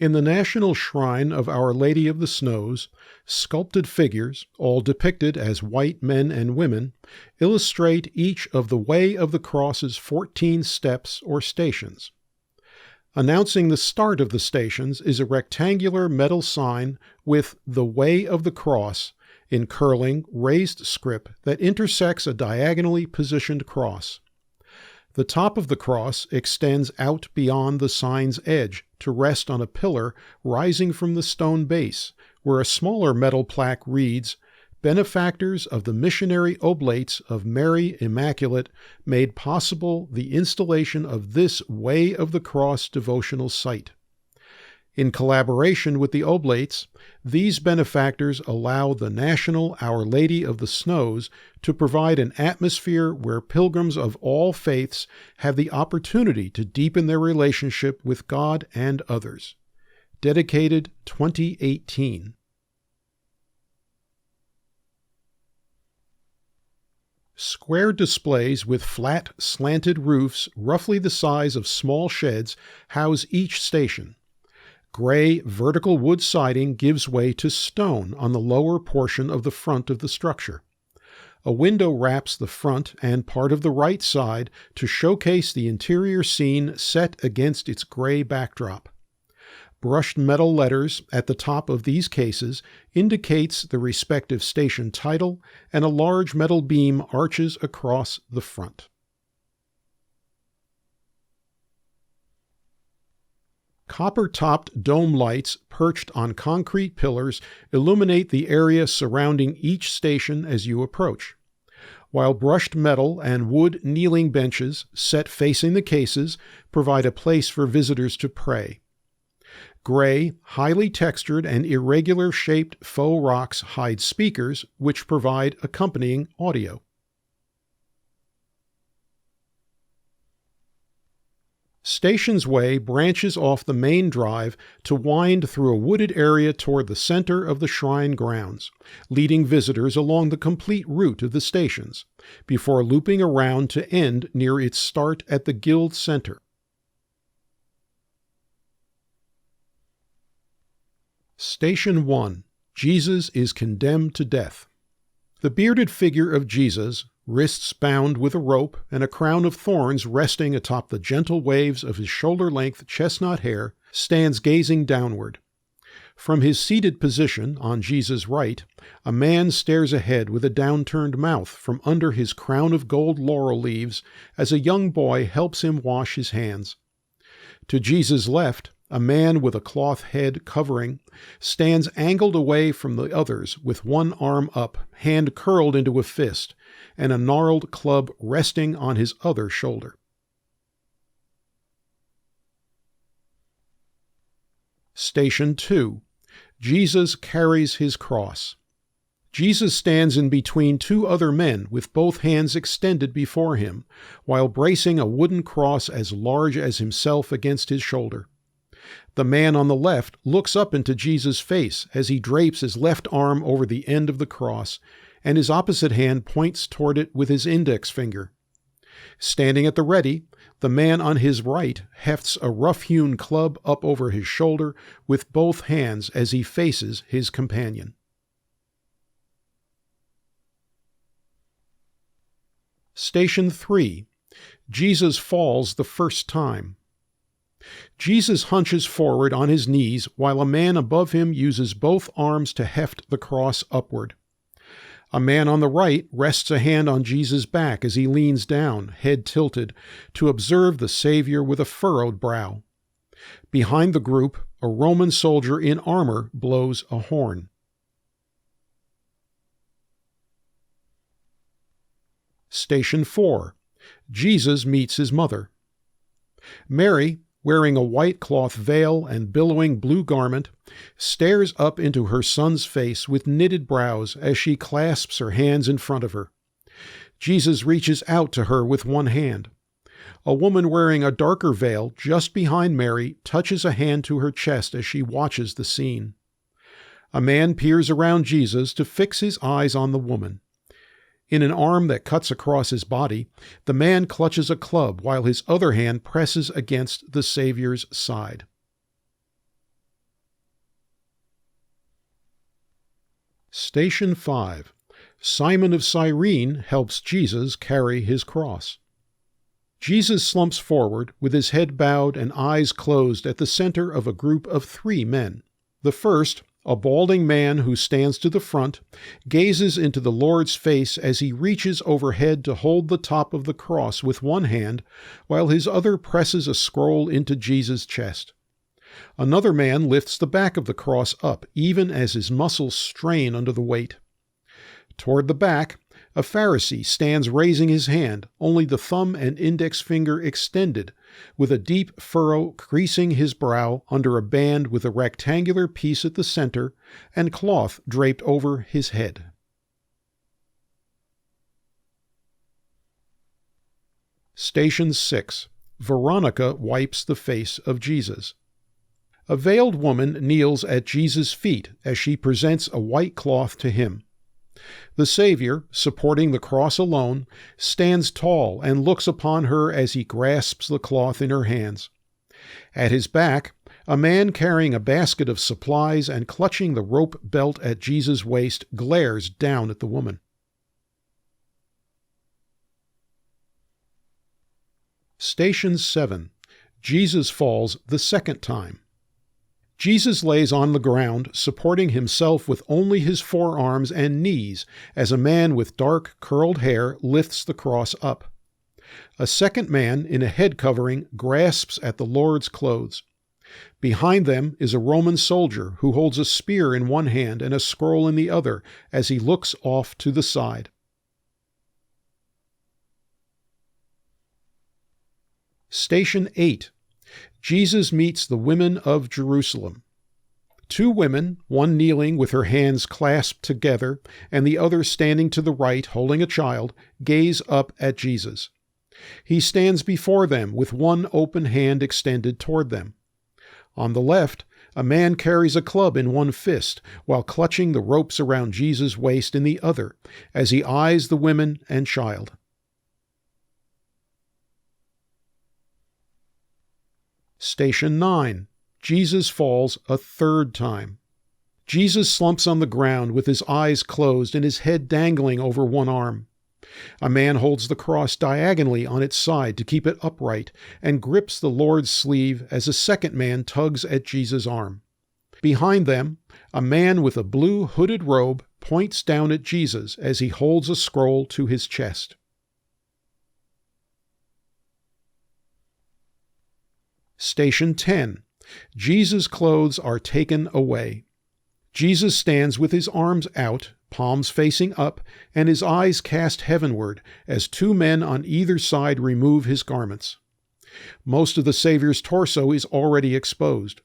In the National Shrine of Our Lady of the Snows, sculpted figures, all depicted as white men and women, illustrate each of the Way of the Cross's 14 steps or stations. Announcing the start of the stations is a rectangular metal sign with the Way of the Cross in curling, raised script that intersects a diagonally positioned cross. The top of the cross extends out beyond the sign's edge to rest on a pillar rising from the stone base, where a smaller metal plaque reads, "Benefactors of the missionary oblates of Mary Immaculate made possible the installation of this Way of the Cross devotional site." In collaboration with the Oblates, these benefactors allow the National Our Lady of the Snows to provide an atmosphere where pilgrims of all faiths have the opportunity to deepen their relationship with God and others. Dedicated 2018. Square displays with flat, slanted roofs roughly the size of small sheds house each station. Gray vertical wood siding gives way to stone on the lower portion of the front of the structure. A window wraps the front and part of the right side to showcase the interior scene set against its gray backdrop. Brushed metal letters at the top of these cases indicates the respective station title, and a large metal beam arches across the front. Copper-topped dome lights perched on concrete pillars illuminate the area surrounding each station as you approach, while brushed metal and wood kneeling benches set facing the cases provide a place for visitors to pray. Gray, highly textured and irregular-shaped faux rocks hide speakers, which provide accompanying audio. Station's Way branches off the main drive to wind through a wooded area toward the center of the shrine grounds, leading visitors along the complete route of the stations, before looping around to end near its start at the Guild Center. Station 1. Jesus is condemned to death. The bearded figure of Jesus, wrists bound with a rope and a crown of thorns resting atop the gentle waves of his shoulder-length chestnut hair, stands gazing downward. From his seated position on Jesus' right, a man stares ahead with a downturned mouth from under his crown of gold laurel leaves as a young boy helps him wash his hands. To Jesus' left, a man with a cloth head covering stands angled away from the others with one arm up, hand curled into a fist, and a gnarled club resting on his other shoulder. Station 2. Jesus carries his cross. Jesus stands in between two other men with both hands extended before him, while bracing a wooden cross as large as himself against his shoulder. The man on the left looks up into Jesus' face as he drapes his left arm over the end of the cross, and his opposite hand points toward it with his index finger. Standing at the ready, the man on his right hefts a rough-hewn club up over his shoulder with both hands as he faces his companion. Station 3. Jesus falls the first time. Jesus hunches forward on his knees while a man above him uses both arms to heft the cross upward. A man on the right rests a hand on Jesus' back as he leans down, head tilted, to observe the Savior with a furrowed brow. Behind the group, a Roman soldier in armor blows a horn. Station 4. Jesus meets his mother. Mary, wearing a white cloth veil and billowing blue garment, stares up into her son's face with knitted brows as she clasps her hands in front of her. Jesus reaches out to her with one hand. A woman wearing a darker veil just behind Mary touches a hand to her chest as she watches the scene. A man peers around Jesus to fix his eyes on the woman. In an arm that cuts across his body, the man clutches a club while his other hand presses against the Savior's side. Station 5. Simon of Cyrene helps Jesus carry his cross. Jesus slumps forward with his head bowed and eyes closed at the center of a group of 3 men. The first, a balding man who stands to the front, gazes into the Lord's face as he reaches overhead to hold the top of the cross with one hand, while his other presses a scroll into Jesus' chest. Another man lifts the back of the cross up, even as his muscles strain under the weight. Toward the back, a Pharisee stands raising his hand, only the thumb and index finger extended, with a deep furrow creasing his brow under a band with a rectangular piece at the center and cloth draped over his head. Station 6. Veronica wipes the face of Jesus. A veiled woman kneels at Jesus' feet as she presents a white cloth to him. The Savior, supporting the cross alone, stands tall and looks upon her as he grasps the cloth in her hands. At his back, a man carrying a basket of supplies and clutching the rope belt at Jesus' waist glares down at the woman. Station 7. Jesus falls the second time. Jesus lays on the ground, supporting himself with only his forearms and knees, as a man with dark, curled hair lifts the cross up. A second man in a head covering grasps at the Lord's clothes. Behind them is a Roman soldier who holds a spear in one hand and a scroll in the other as he looks off to the side. Station 8. Jesus meets the women of Jerusalem. 2 women, one kneeling with her hands clasped together and the other standing to the right holding a child, gaze up at Jesus. He stands before them with one open hand extended toward them. On the left, a man carries a club in one fist while clutching the ropes around Jesus' waist in the other as he eyes the women and child. Station 9. Jesus falls a third time. Jesus slumps on the ground with his eyes closed and his head dangling over one arm. A man holds the cross diagonally on its side to keep it upright and grips the Lord's sleeve as a second man tugs at Jesus' arm. Behind them, a man with a blue hooded robe points down at Jesus as he holds a scroll to his chest. Station 10. Jesus' clothes are taken away. Jesus stands with his arms out, palms facing up, and his eyes cast heavenward as 2 men on either side remove his garments. Most of the Savior's torso is already exposed.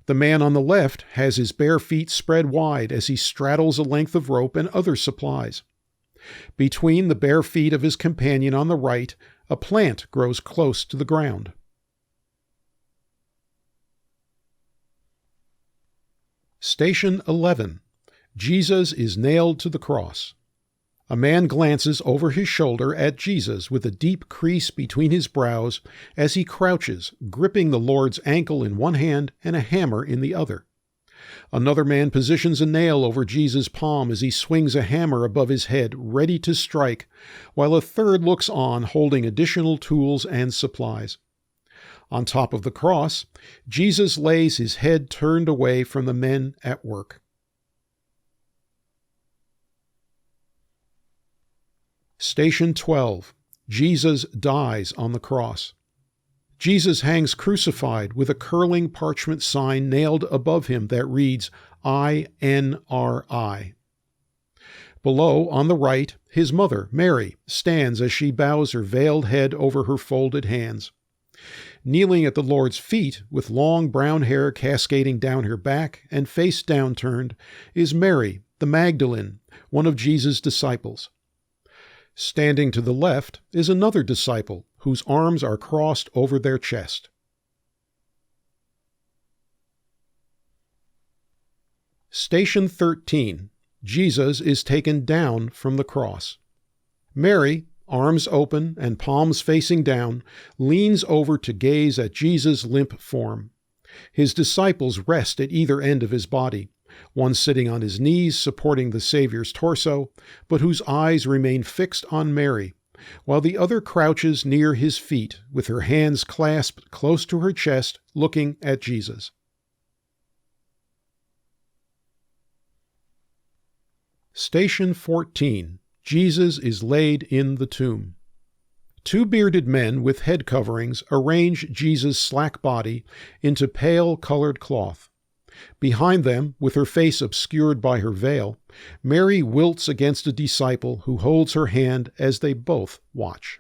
The man on the left has his bare feet spread wide as he straddles a length of rope and other supplies. Between the bare feet of his companion on the right, a plant grows close to the ground. Station 11. Jesus is nailed to the cross. A man glances over his shoulder at Jesus with a deep crease between his brows as he crouches, gripping the Lord's ankle in one hand and a hammer in the other. Another man positions a nail over Jesus' palm as he swings a hammer above his head, ready to strike, while a third looks on holding additional tools and supplies. On top of the cross, Jesus lays his head turned away from the men at work. Station 12. Jesus dies on the cross. Jesus hangs crucified with a curling parchment sign nailed above him that reads, INRI. Below, on the right, his mother, Mary, stands as she bows her veiled head over her folded hands. Kneeling at the Lord's feet, with long brown hair cascading down her back and face downturned, is Mary, the Magdalene, one of Jesus' disciples. Standing to the left is another disciple, whose arms are crossed over their chest. Station 13. Jesus is taken down from the cross. Mary, arms open and palms facing down, leans over to gaze at Jesus' limp form. His disciples rest at either end of his body, one sitting on his knees supporting the Savior's torso, but whose eyes remain fixed on Mary, while the other crouches near his feet with her hands clasped close to her chest, looking at Jesus. Station 14. Jesus is laid in the tomb. Two bearded men with head coverings arrange Jesus' slack body into pale-colored cloth. Behind them, with her face obscured by her veil, Mary wilts against a disciple who holds her hand as they both watch.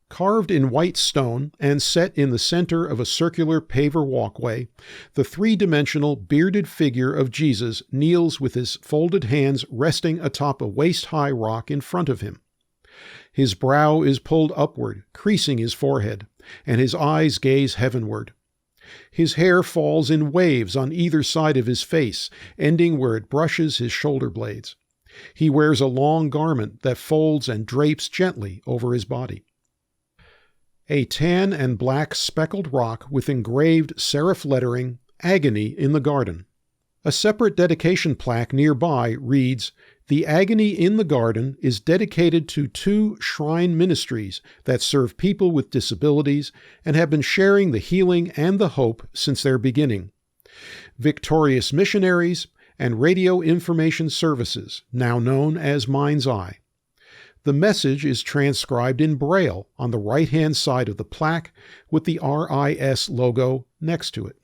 Carved in white stone and set in the center of a circular paver walkway, the three-dimensional bearded figure of Jesus kneels with his folded hands resting atop a waist-high rock in front of him. His brow is pulled upward, creasing his forehead, and his eyes gaze heavenward. His hair falls in waves on either side of his face, ending where it brushes his shoulder blades. He wears a long garment that folds and drapes gently over his body. A tan and black speckled rock with engraved serif lettering, Agony in the Garden. A separate dedication plaque nearby reads, "The Agony in the Garden is dedicated to two shrine ministries that serve people with disabilities and have been sharing the healing and the hope since their beginning. Victorious Missionaries and Radio Information Services, now known as MindsEye." The message is transcribed in Braille on the right-hand side of the plaque with the RIS logo next to it.